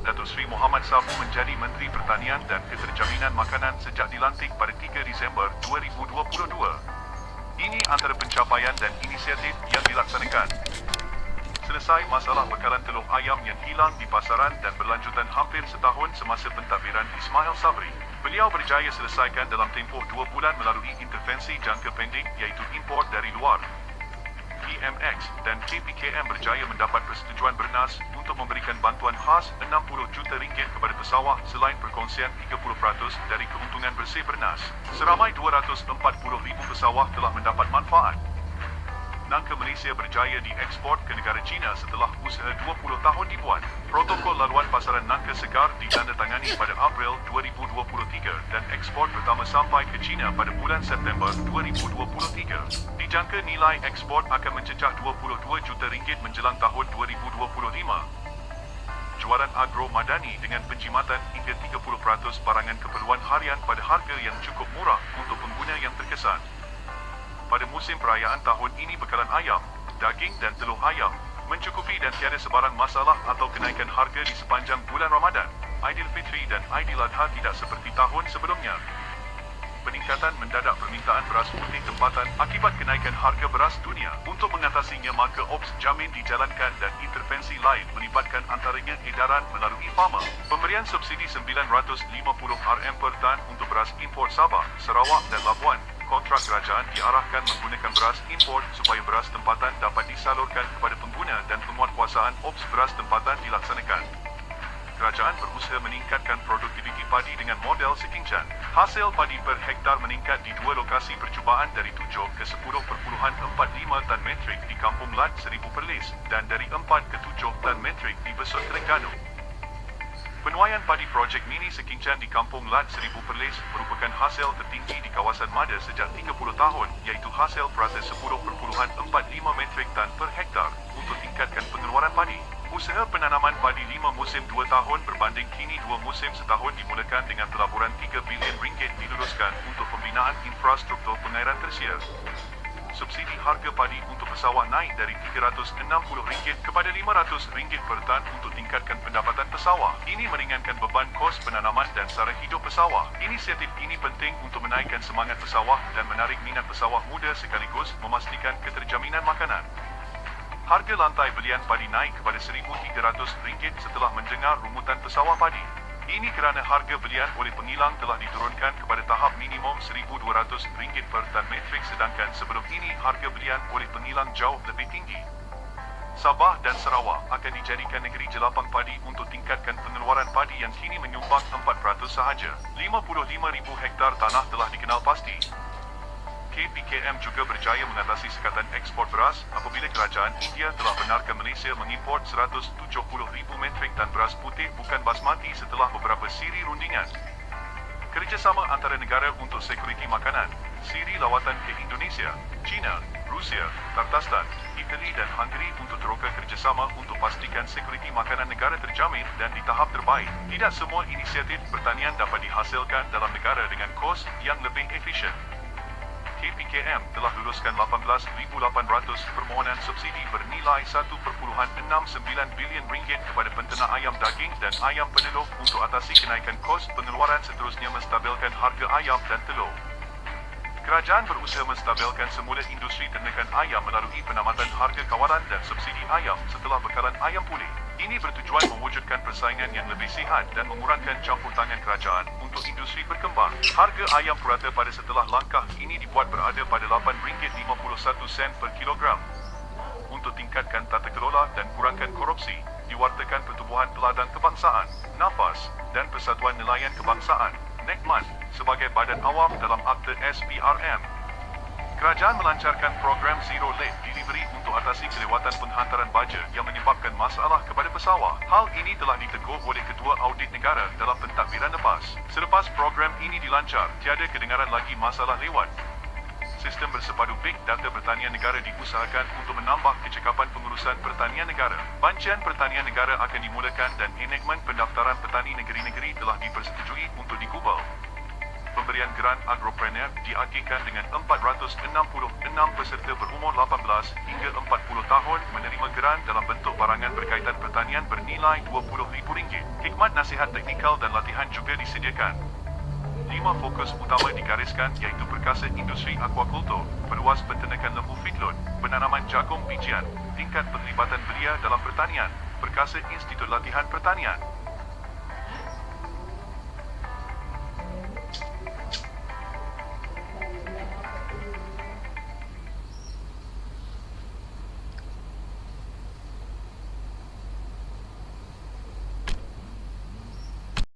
Datuk Seri Muhammad Sabu menjadi Menteri Pertanian dan Keterjaminan Makanan sejak dilantik pada 3 Disember 2022. Ini antara pencapaian dan inisiatif yang dilaksanakan. Selesai masalah bekalan telur ayam yang hilang di pasaran dan berlanjutan hampir setahun semasa pentadbiran Ismail Sabri. Beliau berjaya selesaikan dalam tempoh 2 bulan melalui intervensi jangka pendek iaitu import dari luar. PMX dan KPKM berjaya mendapat persetujuan bernas untuk memberikan bantuan khas RM60 juta kepada pesawah selain perkongsian 30% dari keuntungan bersih bernas. Seramai 240,000 pesawah telah mendapat manfaat. Nangka Malaysia berjaya diekspor ke negara China setelah usaha 20 tahun dibuat. Protokol laluan pasaran nangka segar ditandatangani pada April 2023 dan ekspor pertama sampai ke China pada bulan September 2023. Dijangka nilai ekspor akan mencecah RM22 juta menjelang tahun 2025. Jualan agro madani dengan penjimatan hingga 30% barangan keperluan harian pada harga yang cukup murah untuk pengguna yang terkesan. Pada musim perayaan tahun ini bekalan ayam, daging dan telur ayam mencukupi dan tiada sebarang masalah atau kenaikan harga di sepanjang bulan Ramadan. Aidilfitri dan Aidiladha tidak seperti tahun sebelumnya. Peningkatan mendadak permintaan beras putih tempatan akibat kenaikan harga beras dunia. Untuk mengatasinya maka Ops Jamin dijalankan dan intervensi lain melibatkan antaranya edaran melalui Farmer. Pemberian subsidi RM950 per tan untuk beras import Sabah, Sarawak dan Labuan. Kontrak kerajaan diarahkan menggunakan beras import supaya beras tempatan dapat disalurkan kepada pengguna dan penguatkuasaan Ops beras tempatan dilaksanakan. Kerajaan berusaha meningkatkan produktiviti padi dengan model Sekinchan. Hasil padi per hektar meningkat di 2 lokasi percubaan dari 7 ke 10.45 tan metrik di Kampung Lat 1000 Perlis dan dari 4 ke 7 tan metrik di Besut Terengganu. Penuaian padi projek mini Sekinchan di Kampung Lat 1000 Perlis merupakan hasil tertinggi di kawasan Mada sejak 30 tahun iaitu hasil perata 10.45 metrik tan per hektar untuk tingkatkan pengeluaran padi. Usaha penanaman padi 5 musim 2 tahun berbanding kini 2 musim setahun dimulakan dengan pelaburan RM3 bilion diluluskan untuk pembinaan infrastruktur pengairan tersier. Subsidi harga padi untuk pesawah naik dari RM360 kepada RM500 per tan untuk tingkatkan pendapatan pesawah. Ini meringankan beban kos penanaman dan sara hidup pesawah. Inisiatif ini penting untuk menaikkan semangat pesawah dan menarik minat pesawah muda sekaligus memastikan keterjaminan makanan. Harga lantai belian padi naik kepada RM1,300 setelah mendengar rumutan pesawah padi. Ini kerana harga belian oleh pengilang telah diturunkan kepada tahap minimum RM1,200 per tan metrik sedangkan sebelum ini harga belian oleh pengilang jauh lebih tinggi. Sabah dan Sarawak akan dijadikan negeri jelapang padi untuk tingkatkan pengeluaran padi yang kini menyumbang 4% sahaja. 55,000 hektar tanah telah dikenal pasti. KPKM juga berjaya mengatasi sekatan ekspor beras apabila kerajaan India telah benarkan Malaysia mengimport 170,000 metrik tan beras putih bukan basmati setelah beberapa siri rundingan. Kerjasama antara negara untuk sekuriti makanan, siri lawatan ke Indonesia, China, Rusia, Turkmenistan, Itali dan Hungary untuk teroka kerjasama untuk pastikan sekuriti makanan negara terjamin dan di tahap terbaik. Tidak semua inisiatif pertanian dapat dihasilkan dalam negara dengan kos yang lebih efisien. KPKM telah luluskan 18,800 permohonan subsidi bernilai RM1.69 bilion kepada penternak ayam daging dan ayam penelur untuk atasi kenaikan kos pengeluaran seterusnya menstabilkan harga ayam dan telur. Kerajaan berusaha menstabilkan semula industri ternakan ayam melalui penamatan harga kawalan dan subsidi ayam setelah bekalan ayam pulih. Ini bertujuan mewujudkan persaingan yang lebih sihat dan mengurangkan campur tangan kerajaan untuk industri berkembang. Harga ayam purata pada setelah langkah ini dibuat berada pada RM8.51 per kilogram. Untuk tingkatkan tata kelola dan kurangkan korupsi, diwartakan Pertubuhan Peladang Kebangsaan, NAFAS dan Persatuan Nelayan Kebangsaan, NEKMAN sebagai badan awam dalam Akta SPRM. Kerajaan melancarkan program Zero Late Delivery untuk atasi kelewatan penghantaran baja yang menyebabkan masalah kepada pesawah. Hal ini telah ditegur oleh Ketua Audit Negara dalam pentadbiran lepas. Selepas program ini dilancar, tiada kedengaran lagi masalah lewat. Sistem bersepadu Big Data Pertanian Negara diusahakan untuk menambah kecekapan pengurusan pertanian negara. Bancian Pertanian Negara akan dimulakan dan enakmen pendaftaran petani negeri-negeri telah dipersetujui untuk digubal. Pemberian geran Agropreneur diagihkan dengan 466 peserta berumur 18 hingga 40 tahun menerima geran dalam bentuk barangan berkaitan pertanian bernilai RM20,000. Hikmat nasihat teknikal dan latihan juga disediakan. 5 fokus utama digariskan iaitu perkasa industri aquakultur, peluas penternakan lembu feedlot, penanaman jagung bijian, tingkat penglibatan belia dalam pertanian, perkasa institut latihan pertanian.